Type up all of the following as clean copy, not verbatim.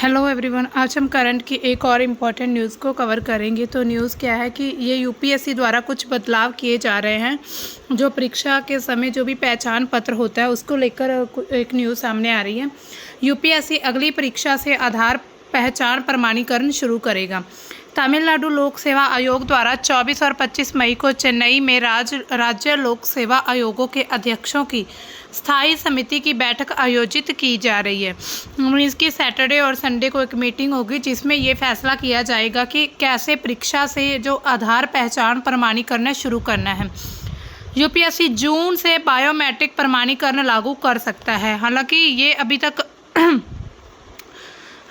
Hello everyone, आज हम current की एक और इम्पॉर्टेंट न्यूज़ को कवर करेंगे। तो न्यूज़ क्या है कि ये यूपीएससी द्वारा कुछ बदलाव किए जा रहे हैं। जो परीक्षा के समय जो भी पहचान पत्र होता है उसको लेकर एक न्यूज़ सामने आ रही है। यूपीएससी अगली परीक्षा से आधार पहचान प्रमाणीकरण शुरू करेगा। तमिलनाडु लोक सेवा आयोग द्वारा 24 और 25 मई को चेन्नई में राज्य लोक सेवा आयोगों के अध्यक्षों की स्थायी समिति की बैठक आयोजित की जा रही है। इसकी सैटरडे और संडे को एक मीटिंग होगी जिसमें ये फैसला किया जाएगा कि कैसे परीक्षा से जो आधार पहचान प्रमाणीकरण शुरू करना है। यूपीएससी जून से बायोमेट्रिक प्रमाणीकरण लागू कर सकता है। हालांकि ये अभी तक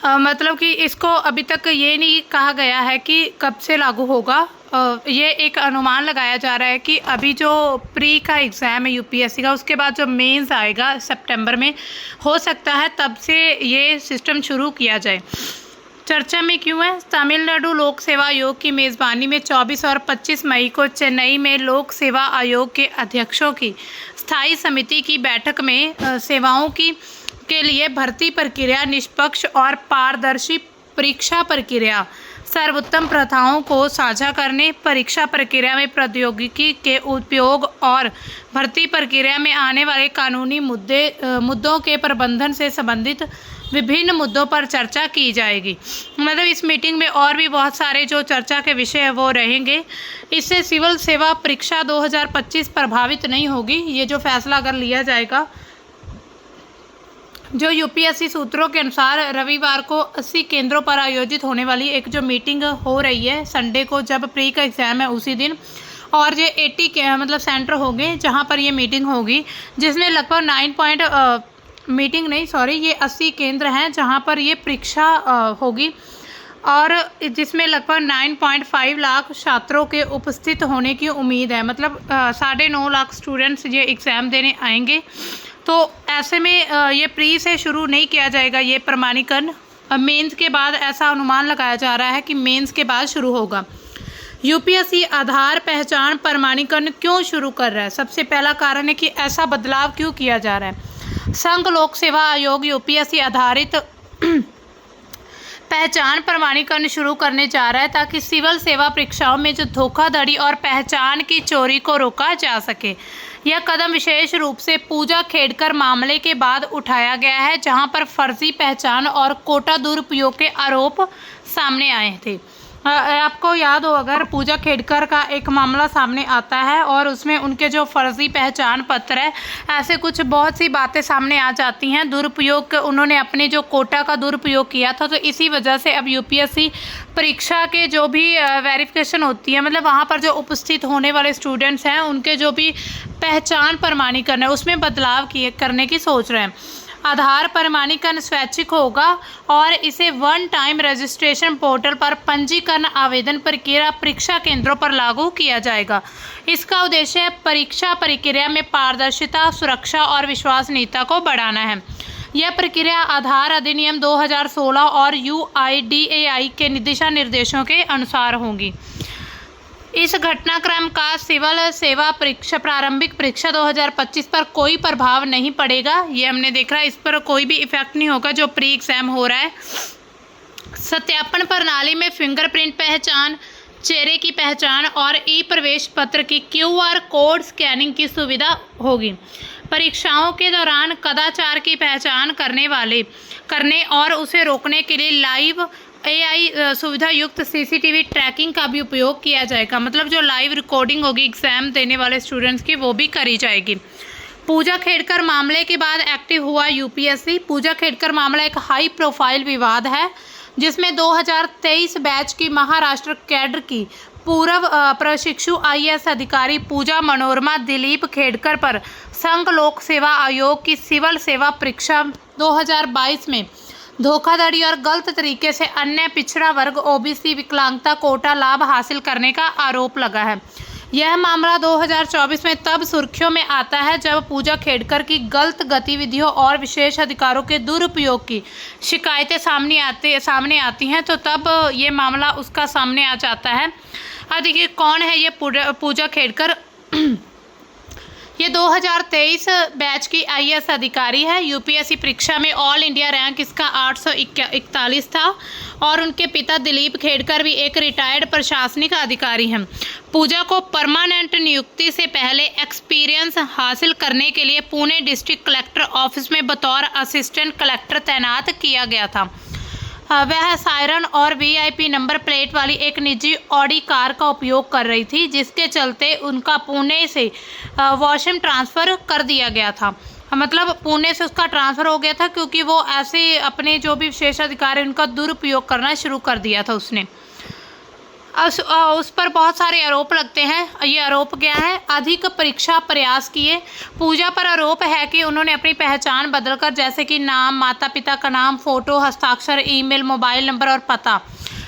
मतलब कि इसको अभी तक ये नहीं कहा गया है कि कब से लागू होगा। ये एक अनुमान लगाया जा रहा है कि अभी जो प्री का एग्ज़ाम है यूपीएससी का, उसके बाद जो मेंस आएगा सितंबर में, हो सकता है तब से ये सिस्टम शुरू किया जाए। चर्चा में क्यों है? तमिलनाडु लोक सेवा आयोग की मेज़बानी में 24 और 25 मई को चेन्नई में लोक सेवा आयोग के अध्यक्षों की स्थायी समिति की बैठक में सेवाओं के लिए भर्ती प्रक्रिया, निष्पक्ष और पारदर्शी परीक्षा प्रक्रिया, सर्वोत्तम प्रथाओं को साझा करने, परीक्षा प्रक्रिया में प्रौद्योगिकी के उपयोग और भर्ती प्रक्रिया में आने वाले कानूनी मुद्दों के प्रबंधन से संबंधित विभिन्न मुद्दों पर चर्चा की जाएगी। मतलब इस मीटिंग में और भी बहुत सारे जो चर्चा के विषय है वो रहेंगे। इससे सिविल सेवा परीक्षा 2025 प्रभावित नहीं होगी। ये जो फैसला अगर लिया जाएगा, जो यूपीएससी सूत्रों के अनुसार रविवार को 80 केंद्रों पर आयोजित होने वाली एक जो मीटिंग हो रही है संडे को, जब प्री का एग्ज़ाम है उसी दिन, और ये 80 के मतलब सेंटर होंगे जहां पर ये मीटिंग होगी, जिसमें लगभग ये 80 केंद्र हैं जहां पर ये परीक्षा होगी, और जिसमें लगभग 9.5 लाख छात्रों के उपस्थित होने की उम्मीद है। मतलब 9.5 लाख स्टूडेंट्स ये एग्ज़ाम देने आएंगे। तो ऐसे में ये प्री से शुरू नहीं किया जाएगा ये प्रमाणीकरण। मेंस के बाद ऐसा अनुमान लगाया जा रहा है कि मेंस के बाद शुरू होगा। यूपीएससी आधार पहचान प्रमाणीकरण क्यों शुरू कर रहा है? सबसे पहला कारण है कि ऐसा बदलाव क्यों किया जा रहा है। संघ लोक सेवा आयोग यूपीएससी आधारित पहचान प्रमाणीकरण शुरू करने जा रहा है ताकि सिविल सेवा परीक्षाओं में जो धोखाधड़ी और पहचान की चोरी को रोका जा सके। यह कदम विशेष रूप से पूजा खेड़कर मामले के बाद उठाया गया है, जहां पर फर्जी पहचान और कोटा दुरुपयोग के आरोप सामने आए थे। आपको याद हो, अगर पूजा खेड़कर का एक मामला सामने आता है और उसमें उनके जो फर्जी पहचान पत्र है, ऐसे कुछ बहुत सी बातें सामने आ जाती हैं। दुरुपयोग, उन्होंने अपने जो कोटा का दुरुपयोग किया था, तो इसी वजह से अब यूपीएससी परीक्षा के जो भी वेरिफिकेशन होती है, मतलब वहाँ पर जो उपस्थित होने वाले स्टूडेंट्स हैं उनके जो भी पहचान प्रमाणीकरण है उसमें बदलाव करने की सोच रहे हैं। आधार प्रमाणीकरण स्वैच्छिक होगा और इसे वन टाइम रजिस्ट्रेशन पोर्टल पर पंजीकरण आवेदन प्रक्रिया परीक्षा केंद्रों पर लागू किया जाएगा। इसका उद्देश्य परीक्षा प्रक्रिया में पारदर्शिता, सुरक्षा और विश्वसनीयता को बढ़ाना है। यह प्रक्रिया आधार अधिनियम 2016 और यूआईडीएआई के दिशा निर्देशों के अनुसार होगी। इस घटनाक्रम का सिविल सेवा परीक्षा प्रारंभिक परीक्षा 2025 पर कोई प्रभाव नहीं पड़ेगा। ये हमने देखा, इस पर कोई भी इफेक्ट नहीं होगा जो प्री एग्जाम हो रहा है। सत्यापन प्रणाली में फिंगरप्रिंट पहचान, चेहरे की पहचान और ई प्रवेश पत्र की क्यूआर कोड स्कैनिंग की सुविधा होगी। परीक्षाओं के दौरान कदाचार की पहचान करने और उसे रोकने के लिए लाइव एआई सुविधा युक्त सीसीटीवी ट्रैकिंग का भी उपयोग किया जाएगा। मतलब जो लाइव रिकॉर्डिंग होगी एग्जाम देने वाले स्टूडेंट्स की, वो भी करी जाएगी। पूजा खेड़कर मामले के बाद एक्टिव हुआ यूपीएससी। पूजा खेड़कर मामला एक हाई प्रोफाइल विवाद है जिसमें 2023 बैच की महाराष्ट्र कैडर की पूर्व प्रशिक्षु आईएएस अधिकारी पूजा मनोरमा दिलीप खेड़कर पर संघ लोक सेवा आयोग की सिविल सेवा परीक्षा 2022 में धोखाधड़ी और गलत तरीके से अन्य पिछड़ा वर्ग ओबीसी विकलांगता कोटा लाभ हासिल करने का आरोप लगा है। यह मामला 2024 में तब सुर्खियों में आता है जब पूजा खेड़कर की गलत गतिविधियों और विशेष अधिकारों के दुरुपयोग की शिकायतें सामने आती हैं, तो तब ये मामला उसका सामने आ जाता है। अब देखिए कौन है ये पूजा खेड़कर। ये 2023 बैच की IAS अधिकारी है। यूपीएससी परीक्षा में ऑल इंडिया रैंक इसका 841 था और उनके पिता दिलीप खेड़कर भी एक रिटायर्ड प्रशासनिक अधिकारी हैं। पूजा को परमानेंट नियुक्ति से पहले एक्सपीरियंस हासिल करने के लिए पुणे डिस्ट्रिक्ट कलेक्टर ऑफिस में बतौर असिस्टेंट कलेक्टर तैनात किया गया था। वह सायरन और VIP नंबर प्लेट वाली एक निजी ऑडी कार का उपयोग कर रही थी, जिसके चलते उनका पुणे से वाशिम ट्रांसफ़र कर दिया गया था। मतलब पुणे से उसका ट्रांसफ़र हो गया था क्योंकि वो ऐसे अपने जो भी विशेषाधिकार है उनका दुरुपयोग करना शुरू कर दिया था उसने। उस पर बहुत सारे आरोप लगते हैं। ये आरोप क्या है? अधिक परीक्षा प्रयास किए। पूजा पर आरोप है कि उन्होंने अपनी पहचान बदलकर, जैसे कि नाम, माता पिता का नाम, फ़ोटो, हस्ताक्षर, ईमेल, मोबाइल नंबर और पता,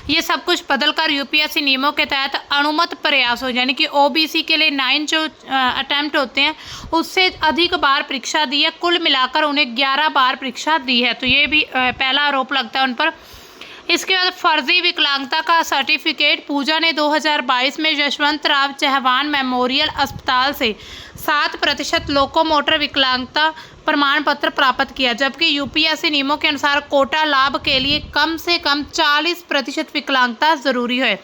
ये सब कुछ बदलकर यूपीएससी नियमों के तहत अनुमत प्रयास हो, यानी कि OBC के लिए 9 जो अटैम्प्ट होते हैं उससे अधिक बार परीक्षा दी है। कुल मिलाकर उन्हें 11 बार परीक्षा दी है। तो ये भी पहला आरोप लगता है उन पर। इसके बाद फर्जी विकलांगता का सर्टिफिकेट। पूजा ने 2022 में यशवंत राव चौहान मेमोरियल अस्पताल से 7% लोकोमोटर विकलांगता प्रमाण पत्र प्राप्त किया, जबकि यूपीएससी नियमों के अनुसार कोटा लाभ के लिए कम से कम 40% विकलांगता जरूरी है।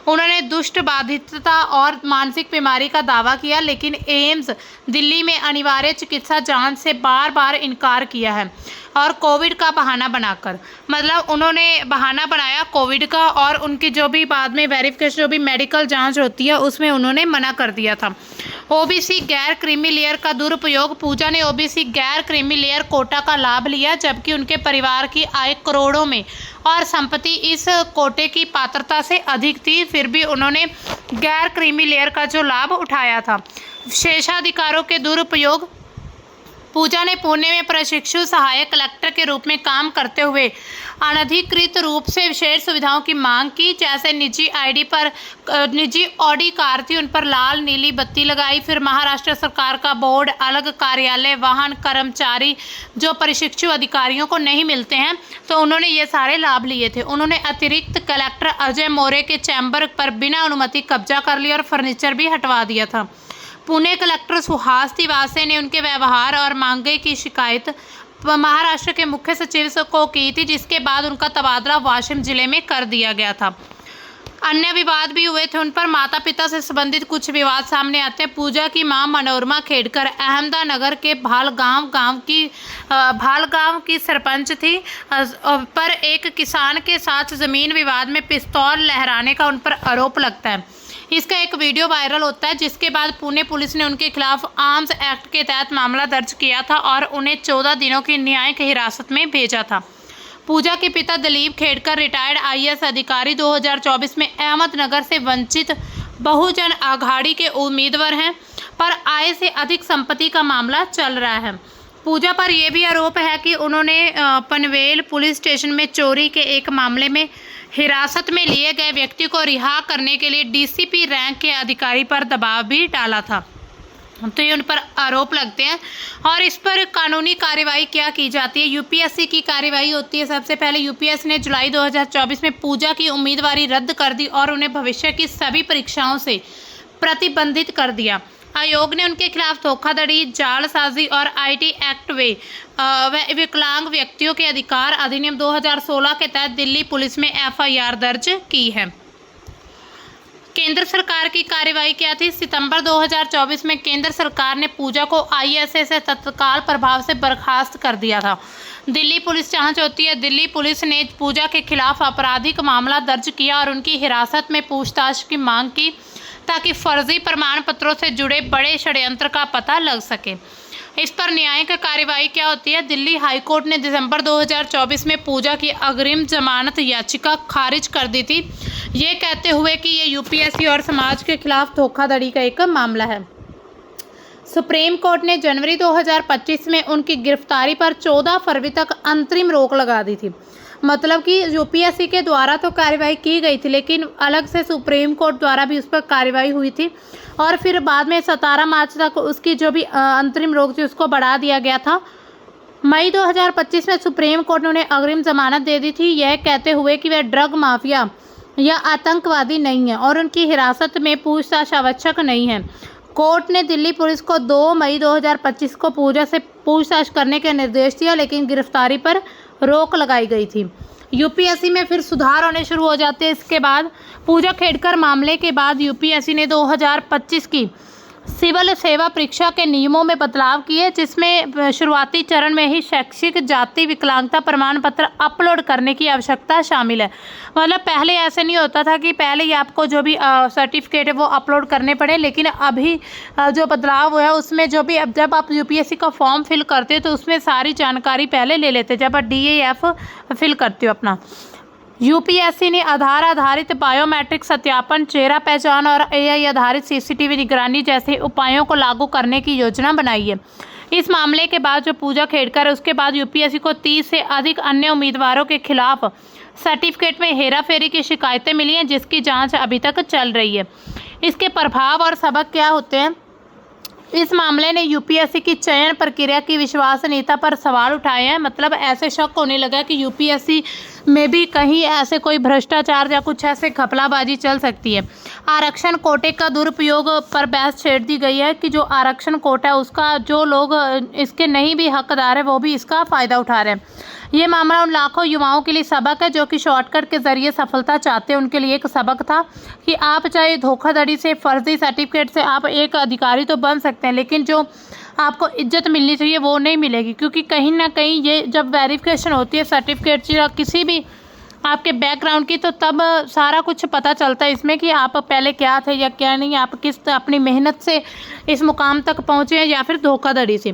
उन्होंने दुष्ट बाधितता और मानसिक बीमारी का दावा किया, लेकिन एम्स दिल्ली में अनिवार्य चिकित्सा जांच से बार बार इनकार किया है और कोविड का बहाना बनाकर, मतलब उन्होंने बहाना बनाया कोविड का, और उनकी जो भी बाद में वेरिफिकेशन जो भी मेडिकल जांच होती है उसमें उन्होंने मना कर दिया था। OBC गैर क्रीमी लेयर का दुरुपयोग। पूजा ने OBC गैर क्रीमी लेयर कोटा का लाभ लिया, जबकि उनके परिवार की आय करोड़ों में और संपत्ति इस कोटे की पात्रता से अधिक थी, फिर भी उन्होंने गैर क्रीमी लेयर का जो लाभ उठाया था। विशेषाधिकारों के दुरुपयोग। पूजा ने पुणे में प्रशिक्षु सहायक कलेक्टर के रूप में काम करते हुए अनधिकृत रूप से विशेष सुविधाओं की मांग की, जैसे निजी ऑडी कार थी, उन पर लाल नीली बत्ती लगाई। फिर महाराष्ट्र सरकार का बोर्ड, अलग कार्यालय, वाहन, कर्मचारी जो प्रशिक्षु अधिकारियों को नहीं मिलते हैं, तो उन्होंने ये सारे लाभ लिए थे। उन्होंने अतिरिक्त कलेक्टर अजय मौर्य के चैम्बर पर बिना अनुमति कब्जा कर लिया और फर्नीचर भी हटवा दिया था। पुणे कलेक्टर सुहास तिवासे ने उनके व्यवहार और मांगे की शिकायत महाराष्ट्र के मुख्य सचिव को की थी, जिसके बाद उनका तबादला वाशिम जिले में कर दिया गया था। अन्य विवाद भी हुए थे उन पर। माता पिता से संबंधित कुछ विवाद सामने आते हैं। पूजा की मां मनोरमा खेड़कर अहमदानगर के भालगांव की सरपंच थी, पर एक किसान के साथ जमीन विवाद में पिस्तौल लहराने का उन पर आरोप लगता है। इसका एक वीडियो वायरल होता है, जिसके बाद पुणे पुलिस ने उनके खिलाफ आर्म्स एक्ट के तहत मामला दर्ज किया था और उन्हें 14 दिनों की न्यायिक हिरासत में भेजा था। पूजा के पिता दिलीप खेड़कर रिटायर्ड IAS अधिकारी 2024 में अहमदनगर से वंचित बहुजन आघाड़ी के उम्मीदवार हैं, पर आय से अधिक संपत्ति का मामला चल रहा है। पूजा पर यह भी आरोप है कि उन्होंने पनवेल पुलिस स्टेशन में चोरी के एक मामले में हिरासत में लिए गए व्यक्ति को रिहा करने के लिए DCP रैंक के अधिकारी पर दबाव भी डाला था। तो ये उन पर आरोप लगते हैं। और इस पर कानूनी कार्रवाई क्या की जाती है? यूपीएससी की कार्रवाई होती है। सबसे पहले यूपीएससी ने जुलाई 2024 में पूजा की उम्मीदवारी रद्द कर दी और उन्हें भविष्य की सभी परीक्षाओं से प्रतिबंधित कर दिया। आयोग ने उनके खिलाफ धोखाधड़ी, जालसाजी और IT एक्ट व विकलांग व्यक्तियों के अधिकार अधिनियम 2016 के तहत दिल्ली पुलिस में FIR दर्ज की है। केंद्र सरकार की कार्रवाई क्या थी? सितंबर 2024 में केंद्र सरकार ने पूजा को ISA से तत्काल प्रभाव से बर्खास्त कर दिया था। दिल्ली पुलिस जांच होती है। दिल्ली पुलिस ने पूजा के खिलाफ आपराधिक मामला दर्ज किया और उनकी हिरासत में पूछताछ की मांग की, ताकि फर्जी प्रमाण पत्रों से जुड़े बड़े षड्यंत्र का पता लग सके। इस पर न्यायिक कार्रवाई क्या होती है? दिल्ली हाईकोर्ट ने दिसंबर 2024 में पूजा की अग्रिम जमानत याचिका खारिज कर दी थी, ये कहते हुए कि ये यूपीएससी और समाज के खिलाफ धोखाधड़ी का एक मामला है। सुप्रीम कोर्ट ने जनवरी 2025 में उनकी गिरफ्तारी पर 14 फरवरी तक अंतरिम रोक लगा दी थी। मतलब कि यूपीएससी के द्वारा तो कार्रवाई की गई थी, लेकिन अलग से सुप्रीम कोर्ट द्वारा भी उस पर कार्रवाई हुई थी और फिर बाद में 17 मार्च तक उसकी जो भी अंतरिम रोक थी उसको बढ़ा दिया गया था। मई 2025 में सुप्रीम कोर्ट ने उन्हें अग्रिम जमानत दे दी थी, यह कहते हुए कि वे ड्रग माफिया या आतंकवादी नहीं है और उनकी हिरासत में पूछताछ आवश्यक नहीं है। कोर्ट ने दिल्ली पुलिस को 2 मई 2025 को पूजा से पूछताछ करने के निर्देश दिया, लेकिन गिरफ्तारी पर रोक लगाई गई थी। यूपीएससी में फिर सुधार होने शुरू हो जाते हैं। इसके बाद पूजा खेड़कर मामले के बाद यूपीएससी ने 2025 की सिविल सेवा परीक्षा के नियमों में बदलाव किए, जिसमें शुरुआती चरण में ही शैक्षिक जाति विकलांगता प्रमाण पत्र अपलोड करने की आवश्यकता शामिल है। मतलब पहले ऐसे नहीं होता था कि पहले ही आपको जो भी सर्टिफिकेट है वो अपलोड करने पड़े, लेकिन अभी जो बदलाव हुआ है उसमें जो भी जब आप यूपीएससी का फॉर्म फिल करते हो तो उसमें सारी जानकारी पहले ले लेते, जब आप DAF फिल करते हो अपना। यूपीएससी ने आधार आधारित बायोमेट्रिक सत्यापन, चेहरा पहचान और AI आधारित CCTV निगरानी जैसे उपायों को लागू करने की योजना बनाई है। इस मामले के बाद जो पूजा खेड़कर है उसके बाद यूपीएससी को 30 से अधिक अन्य उम्मीदवारों के खिलाफ सर्टिफिकेट में हेराफेरी की शिकायतें मिली हैं, जिसकी जांच अभी तक चल रही है। इसके प्रभाव और सबक क्या होते हैं? इस मामले ने यूपीएससी की चयन प्रक्रिया की विश्वसनीयता पर सवाल उठाए हैं। मतलब ऐसे शक होने लगा कि यूपीएससी में भी कहीं ऐसे कोई भ्रष्टाचार या कुछ ऐसे घपलाबाजी चल सकती है। आरक्षण कोटे का दुरुपयोग पर बहस छेड़ दी गई है कि जो आरक्षण कोटा है उसका जो लोग इसके नहीं भी हकदार है वो भी इसका फ़ायदा उठा रहे हैं। ये मामला उन लाखों युवाओं के लिए सबक है जो कि शॉर्टकट के ज़रिए सफलता चाहते हैं। उनके लिए एक सबक था कि आप चाहे धोखाधड़ी से, फर्जी सर्टिफिकेट से आप एक अधिकारी तो बन सकते हैं, लेकिन जो आपको इज्जत मिलनी चाहिए वो नहीं मिलेगी, क्योंकि कहीं ना कहीं ये जब वेरिफिकेशन होती है सर्टिफिकेट या किसी भी आपके बैकग्राउंड की, तो तब सारा कुछ पता चलता है इसमें कि आप पहले क्या थे या क्या नहीं, आप किस अपनी मेहनत से इस मुकाम तक पहुँचे हैं या फिर धोखाधड़ी से।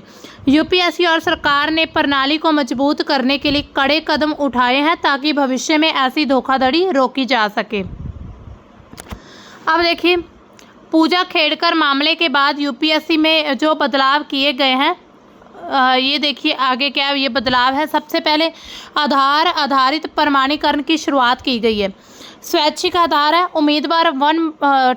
यूपीएससी और सरकार ने प्रणाली को मजबूत करने के लिए कड़े कदम उठाए हैं ताकि भविष्य में ऐसी धोखाधड़ी रोकी जा सके। अब देखिए, पूजा खेड़कर मामले के बाद यूपीएससी में जो बदलाव किए गए हैं, ये देखिए आगे क्या ये बदलाव है। सबसे पहले आधार आधारित प्रमाणीकरण की शुरुआत की गई है। स्वैच्छिक आधार है। उम्मीदवार वन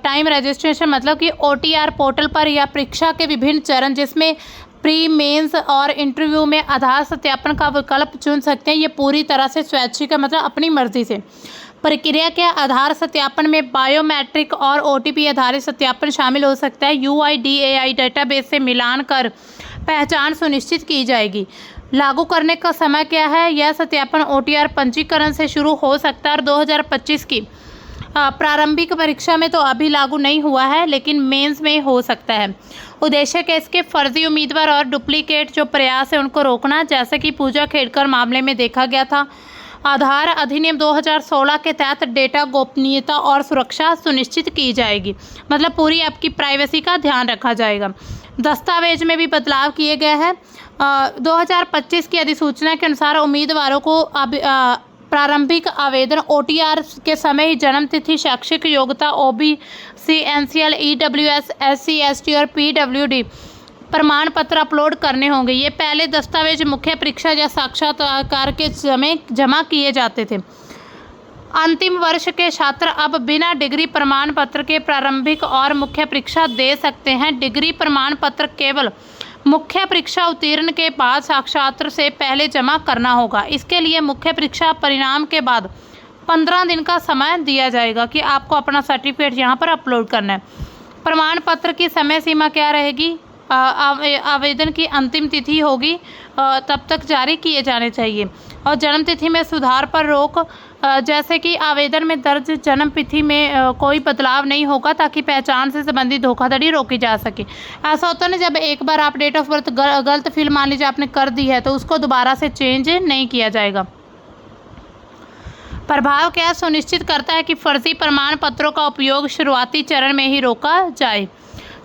टाइम रजिस्ट्रेशन मतलब कि OTR पोर्टल पर या परीक्षा के विभिन्न चरण जिसमें प्री, मेंस और इंटरव्यू में आधार सत्यापन का विकल्प चुन सकते हैं। ये पूरी तरह से स्वैच्छिक है, मतलब अपनी मर्जी से। प्रक्रिया के आधार सत्यापन में बायोमेट्रिक और OTP आधारित सत्यापन शामिल हो सकता है। UIDAI डेटाबेस से मिलान कर पहचान सुनिश्चित की जाएगी। लागू करने का समय क्या है? यह सत्यापन OTR पंजीकरण से शुरू हो सकता है और 2025 की प्रारंभिक परीक्षा में तो अभी लागू नहीं हुआ है, लेकिन मेंस में हो सकता है। उद्देश्य के इसके फर्जी उम्मीदवार और डुप्लीकेट जो प्रयास है उनको रोकना, जैसे कि पूजा खेड़कर मामले में देखा गया था। आधार अधिनियम 2016 के तहत डेटा गोपनीयता और सुरक्षा सुनिश्चित की जाएगी, मतलब पूरी आपकी प्राइवेसी का ध्यान रखा जाएगा। दस्तावेज में भी बदलाव किए गए हैं। 2025 की अधिसूचना के अनुसार उम्मीदवारों को प्रारंभिक आवेदन OTR के समय ही जन्म तिथि, शैक्षिक योग्यता, OBC, NCL, EWS, SC, ST और PWD प्रमाण पत्र अपलोड करने होंगे। ये पहले दस्तावेज मुख्य परीक्षा या साक्षात्कार के समय जमा किए जाते थे। अंतिम वर्ष के छात्र अब बिना डिग्री प्रमाण पत्र के प्रारंभिक और मुख्य परीक्षा दे सकते हैं। डिग्री प्रमाण पत्र केवल मुख्य परीक्षा उत्तीर्ण के बाद साक्षात्कार से पहले जमा करना होगा। इसके लिए मुख्य परीक्षा परिणाम के बाद 15 दिन का समय दिया जाएगा कि आपको अपना सर्टिफिकेट यहाँ पर अपलोड करना है। प्रमाण पत्र की समय सीमा क्या रहेगी? आवेदन की अंतिम तिथि होगी तब तक जारी किए जाने चाहिए। और जन्म तिथि में सुधार पर रोक, जैसे कि आवेदन में दर्ज जन्म तिथि में कोई बदलाव नहीं होगा ताकि पहचान से संबंधित धोखाधड़ी रोकी जा सके। ऐसा होता है ना, जब एक बार आप डेट ऑफ बर्थ गलत फिल मान लीजिए आपने कर दी है तो उसको दोबारा से चेंज नहीं किया जाएगा। प्रभाव क्या सुनिश्चित करता है कि फर्जी प्रमाण पत्रों का उपयोग शुरुआती चरण में ही रोका जाए।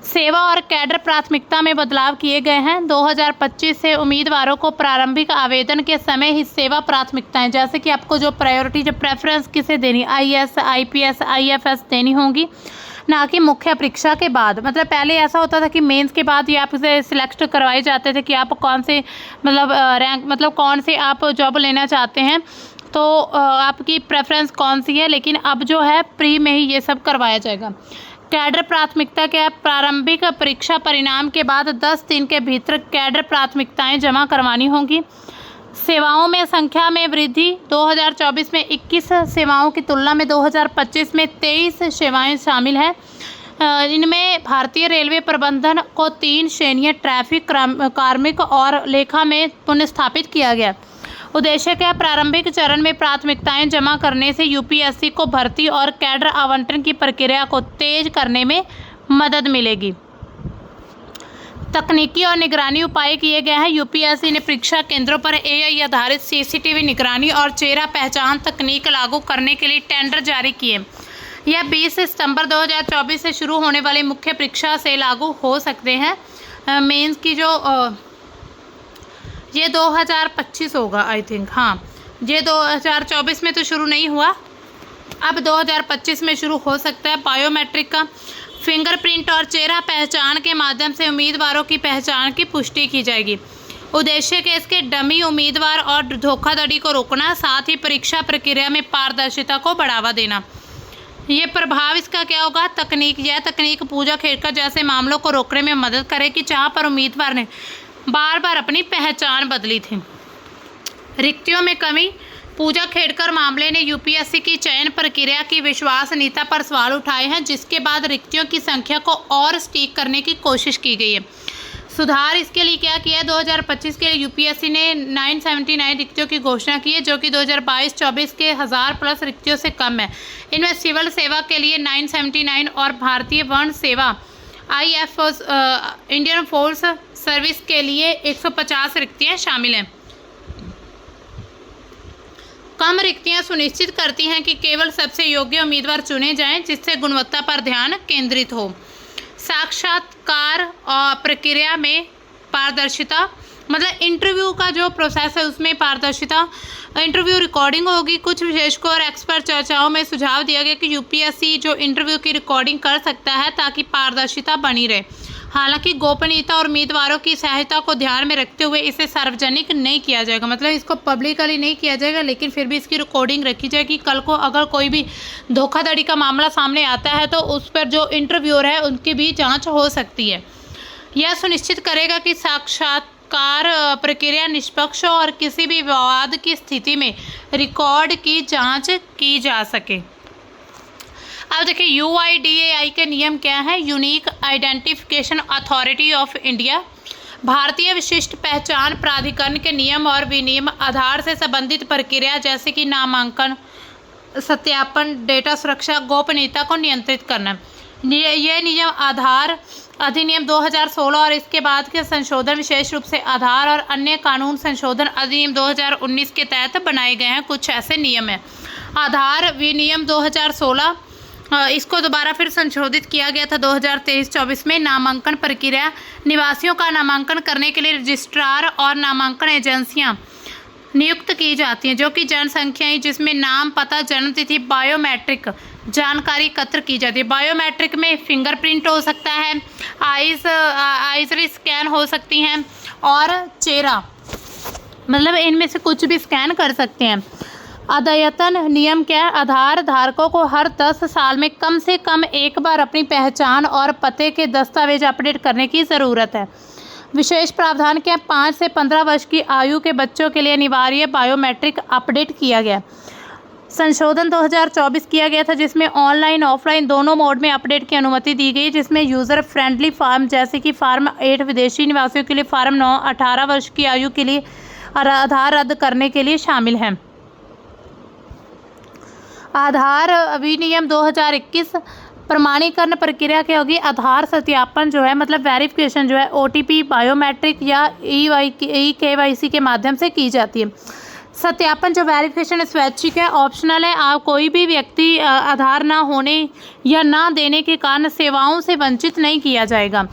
सेवा और कैडर प्राथमिकता में बदलाव किए गए हैं। 2025 से उम्मीदवारों को प्रारंभिक आवेदन के समय ही सेवा प्राथमिकताएं, जैसे कि आपको जो प्रायोरिटी जो प्रेफरेंस किसे देनी, IAS, IPS, IFS देनी होंगी, ना कि मुख्य परीक्षा के बाद। मतलब पहले ऐसा होता था कि मेंस के बाद ही आपसे सिलेक्ट करवाए जाते थे कि आप कौन से मतलब रैंक मतलब कौन से आप जॉब लेना चाहते हैं, तो आपकी प्रेफरेंस कौन सी है। लेकिन अब जो है प्री में ही ये सब करवाया जाएगा। कैडर प्राथमिकता क्या है? प्रारंभिक परीक्षा परिणाम के बाद 10 दिन के भीतर कैडर प्राथमिकताएं जमा करवानी होंगी। सेवाओं में संख्या में वृद्धि, 2024 में 21 सेवाओं की तुलना में 2025 में 23 सेवाएं शामिल हैं। इनमें भारतीय रेलवे प्रबंधन को 3 श्रेणियां ट्रैफिक, कार्मिक और लेखा में पुनर्स्थापित किया गया। उद्देश्य क्या? प्रारंभिक चरण में प्राथमिकताएं जमा करने से यूपीएससी को भर्ती और कैडर आवंटन की प्रक्रिया को तेज करने में मदद मिलेगी। तकनीकी और निगरानी उपाय किए गए हैं। यूपीएससी ने परीक्षा केंद्रों पर एआई आधारित सीसीटीवी निगरानी और चेहरा पहचान तकनीक लागू करने के लिए टेंडर जारी किए। यह 20 सितंबर 2024 से शुरू होने वाली मुख्य परीक्षा से लागू हो सकते हैं। मेंस की जो ये 2025 होगा आई थिंक, हाँ ये 2024 में तो शुरू नहीं हुआ, अब 2025 में शुरू हो सकता है। बायोमेट्रिक का फिंगरप्रिंट और चेहरा पहचान के माध्यम से उम्मीदवारों की पहचान की पुष्टि की जाएगी। उद्देश्य के इसके डमी उम्मीदवार और धोखाधड़ी को रोकना, साथ ही परीक्षा प्रक्रिया में पारदर्शिता को बढ़ावा देना। ये प्रभाव इसका क्या होगा? यह तकनीक पूजा खेड़कर जैसे मामलों को रोकने में मदद करेगी जहां पर उम्मीदवार ने बार बार अपनी पहचान बदली थी। रिक्तियों में कमी। पूजा खेड़कर मामले ने यूपीएससी की चयन प्रक्रिया की विश्वसनीयता पर सवाल उठाए हैं, जिसके बाद रिक्तियों की संख्या को और सटीक करने की कोशिश की गई है। सुधार इसके लिए क्या किया है? 2025 के लिए यूपीएससी ने 979 रिक्तियों की घोषणा की है, जो कि 2022-24 के 1000+ रिक्तियों से कम है। इनमें सिविल सेवा के लिए 979 और भारतीय वन सेवा IFOS इंडियन फोर्स सर्विस के लिए 150 रिक्तियाँ शामिल हैं। कम रिक्तियां सुनिश्चित करती हैं कि केवल सबसे योग्य उम्मीदवार चुने जाएं, जिससे गुणवत्ता पर ध्यान केंद्रित हो। साक्षात्कार और प्रक्रिया में पारदर्शिता, मतलब इंटरव्यू का जो प्रोसेस है उसमें पारदर्शिता। इंटरव्यू रिकॉर्डिंग होगी। कुछ विशेषज्ञों और एक्सपर्ट चर्चाओं में सुझाव दिया गया कि यूपीएससी जो इंटरव्यू की रिकॉर्डिंग कर सकता है ताकि पारदर्शिता बनी रहे। हालांकि गोपनीयता और उम्मीदवारों की सहायता को ध्यान में रखते हुए इसे सार्वजनिक नहीं किया जाएगा, मतलब इसको पब्लिकली नहीं किया जाएगा, लेकिन फिर भी इसकी रिकॉर्डिंग रखी जाएगी। कल को अगर कोई भी धोखाधड़ी का मामला सामने आता है तो उस पर जो इंटरव्यूअर है उनकी भी जांच हो सकती है। यह सुनिश्चित करेगा कि साक्षात्कार प्रक्रिया निष्पक्ष और किसी भी विवाद की स्थिति में रिकॉर्ड की जाँच की जा सके। अब देखिए UIDAI के नियम क्या है? Unique identification authority of India, भारतीय विशिष्ट पहचान प्राधिकरण के नियम और विनियम आधार से संबंधित प्रक्रिया जैसे कि नामांकन, सत्यापन, डेटा सुरक्षा, गोपनीयता को नियंत्रित करना। यह नियम आधार अधिनियम 2016 और इसके बाद के संशोधन, विशेष रूप से आधार और अन्य कानून संशोधन अधिनियम 2019 के तहत बनाए गए हैं। कुछ ऐसे नियम हैं। आधार विनियम 2016 इसको दोबारा फिर संशोधित किया गया था 2023-24 में। नामांकन प्रक्रिया, निवासियों का नामांकन करने के लिए रजिस्ट्रार और नामांकन एजेंसियां नियुक्त की जाती हैं, जो कि जनसंख्याएं जिसमें नाम, पता, जन्म तिथि, बायोमेट्रिक जानकारी एकत्र की जाती है। बायोमेट्रिक में फिंगरप्रिंट हो सकता है, आइज स्कैन हो सकती हैं और चेहरा, मतलब इनमें से कुछ भी स्कैन कर सकते हैं। अद्यतन नियम क्या है? आधार धारकों को हर 10 साल में कम से कम एक बार अपनी पहचान और पते के दस्तावेज अपडेट करने की ज़रूरत है। विशेष प्रावधान क्या है? 5 से 15 वर्ष की आयु के बच्चों के लिए अनिवार्य बायोमेट्रिक अपडेट किया गया। संशोधन 2024 किया गया था, जिसमें ऑनलाइन ऑफलाइन दोनों मोड में अपडेट की अनुमति दी गई, जिसमें यूज़र फ्रेंडली फॉर्म जैसे कि फॉर्म 8 विदेशी निवासियों के लिए, फॉर्म 9 18 वर्ष की आयु के लिए आधार रद्द करने के लिए शामिल हैं। आधार अधिनियम 2021 प्रमाणीकरण प्रक्रिया क्या होगी? आधार सत्यापन जो है, मतलब वेरिफिकेशन जो है OTP, बायोमेट्रिक या EKYC के माध्यम से की जाती है। सत्यापन जो वेरिफिकेशन स्वैच्छिक है, ऑप्शनल है। आप कोई भी व्यक्ति आधार ना होने या ना देने के कारण सेवाओं से वंचित नहीं किया जाएगा।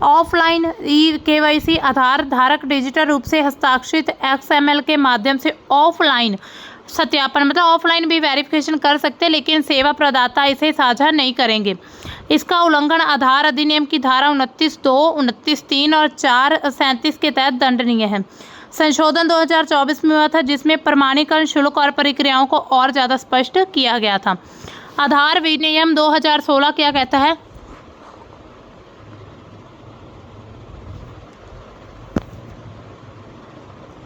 ऑफलाइन EKYC आधार धारक डिजिटल रूप से हस्ताक्षरित XML के माध्यम से ऑफलाइन सत्यापन, मतलब ऑफलाइन भी वेरिफिकेशन कर सकते हैं, लेकिन सेवा प्रदाता इसे साझा नहीं करेंगे। इसका उल्लंघन आधार अधिनियम की धारा 29(2), 29(3) और 437 के तहत दंडनीय है। संशोधन 2024 में हुआ था, जिसमें प्रमाणीकरण शुल्क और प्रक्रियाओं को और ज़्यादा स्पष्ट किया गया था। आधार विनियम 2016 क्या कहता है?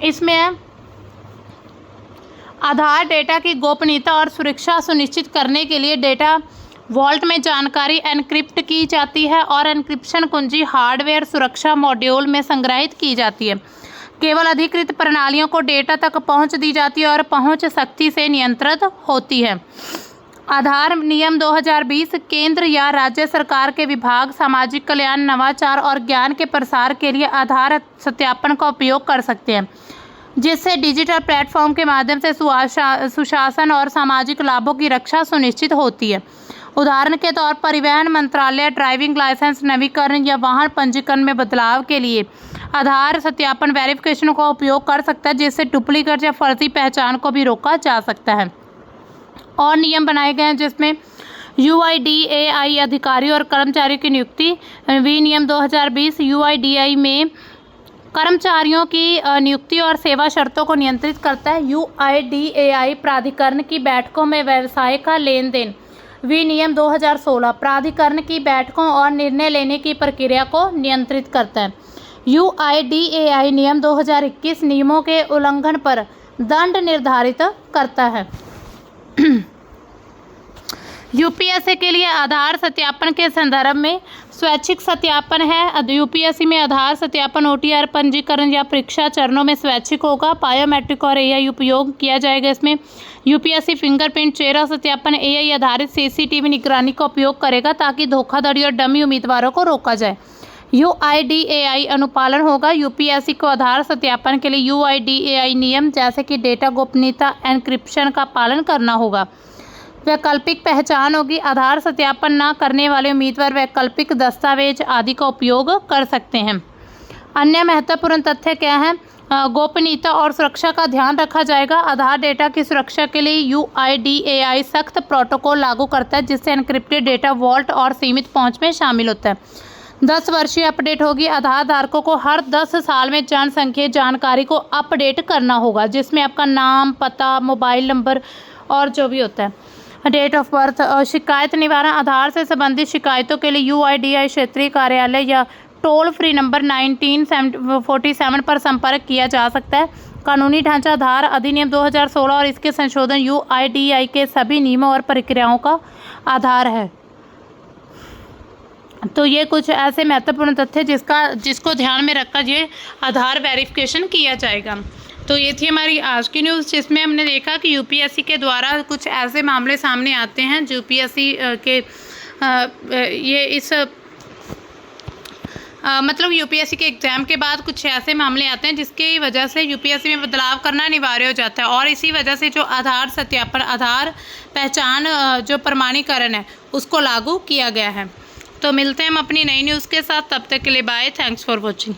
इसमें आधार डेटा की गोपनीयता और सुरक्षा सुनिश्चित करने के लिए डेटा वॉल्ट में जानकारी एन्क्रिप्ट की जाती है और एन्क्रिप्शन कुंजी हार्डवेयर सुरक्षा मॉड्यूल में संग्रहित की जाती है। केवल अधिकृत प्रणालियों को डेटा तक पहुंच दी जाती है और पहुंच सख्ती से नियंत्रित होती है। आधार नियम 2020 केंद्र या राज्य सरकार के विभाग सामाजिक कल्याण, नवाचार और ज्ञान के प्रसार के लिए आधार सत्यापन का उपयोग कर सकते हैं, जिससे डिजिटल प्लेटफॉर्म के माध्यम से सुशासन और सामाजिक लाभों की रक्षा सुनिश्चित होती है। उदाहरण के तौर पर परिवहन मंत्रालय ड्राइविंग लाइसेंस नवीकरण या वाहन पंजीकरण में बदलाव के लिए आधार सत्यापन वेरिफिकेशन का उपयोग कर सकता है, जिससे डुप्लीकेट या फर्जी पहचान को भी रोका जा सकता है। और नियम बनाए गए हैं जिसमें UIDAI अधिकारी और कर्मचारियों की नियुक्ति विनियम 2020 UIDAI में कर्मचारियों की नियुक्ति और सेवा शर्तों को नियंत्रित करता है। UIDAI प्राधिकरण की बैठकों में व्यवसाय का लेन देन विनियम 2016 प्राधिकरण की बैठकों और निर्णय लेने की प्रक्रिया को नियंत्रित करता है। UIDAI नियम 2021 नियमों के उल्लंघन पर दंड निर्धारित करता है। यूपीएससी के लिए आधार सत्यापन के संदर्भ में स्वैच्छिक सत्यापन है। यूपीएससी में आधार सत्यापन OTR पंजीकरण या परीक्षा चरणों में स्वैच्छिक होगा। बायोमेट्रिक और AI उपयोग किया जाएगा। इसमें यूपीएससी फिंगरप्रिंट, चेहरा सत्यापन, AI आधारित CCTV निगरानी का उपयोग करेगा ताकि धोखाधड़ी और डमी उम्मीदवारों को रोका जाए। UIDAI अनुपालन होगा। यूपीएससी को आधार सत्यापन के लिए UIDAI नियम जैसे कि डेटा गोपनीयता, एन्क्रिप्शन का पालन करना होगा। वैकल्पिक पहचान होगी। आधार सत्यापन न करने वाले उम्मीदवार वैकल्पिक दस्तावेज आदि का उपयोग कर सकते हैं। अन्य महत्वपूर्ण तथ्य क्या हैं? गोपनीयता और सुरक्षा का ध्यान रखा जाएगा। आधार डेटा की सुरक्षा के लिए UIDAI सख्त प्रोटोकॉल लागू करता है, जिससे एन्क्रिप्टेड डेटा वॉल्ट और सीमित पहुंच में शामिल होता है। 10 वर्षीय अपडेट होगी। आधार धारकों को हर 10 साल में जनसंख्या जानकारी को अपडेट करना होगा, जिसमें आपका नाम, पता, मोबाइल नंबर और जो भी होता है, डेट ऑफ बर्थ। और शिकायत निवारण आधार से संबंधित शिकायतों के लिए UIDAI क्षेत्रीय कार्यालय या टोल फ्री नंबर 1947 पर संपर्क किया जा सकता है। कानूनी ढांचा आधार अधिनियम 2016 और इसके संशोधन UIDAI के सभी नियमों और प्रक्रियाओं का आधार है। तो ये कुछ ऐसे महत्वपूर्ण तथ्य जिसको ध्यान में रखकर ये आधार वेरिफिकेशन किया जाएगा। तो ये थी हमारी आज की न्यूज़, जिसमें हमने देखा कि यूपीएससी के द्वारा कुछ ऐसे मामले सामने आते हैं जो यूपीएससी के मतलब यूपीएससी के एग्ज़ाम के बाद कुछ ऐसे मामले आते हैं जिसकी वजह से यूपीएससी में बदलाव करना अनिवार्य हो जाता है। और इसी वजह से जो आधार सत्यापन, आधार पहचान जो प्रमाणीकरण है उसको लागू किया गया है। तो मिलते हैं हम अपनी नई न्यूज़ के साथ। तब तक के लिए बाय। Thanks for watching.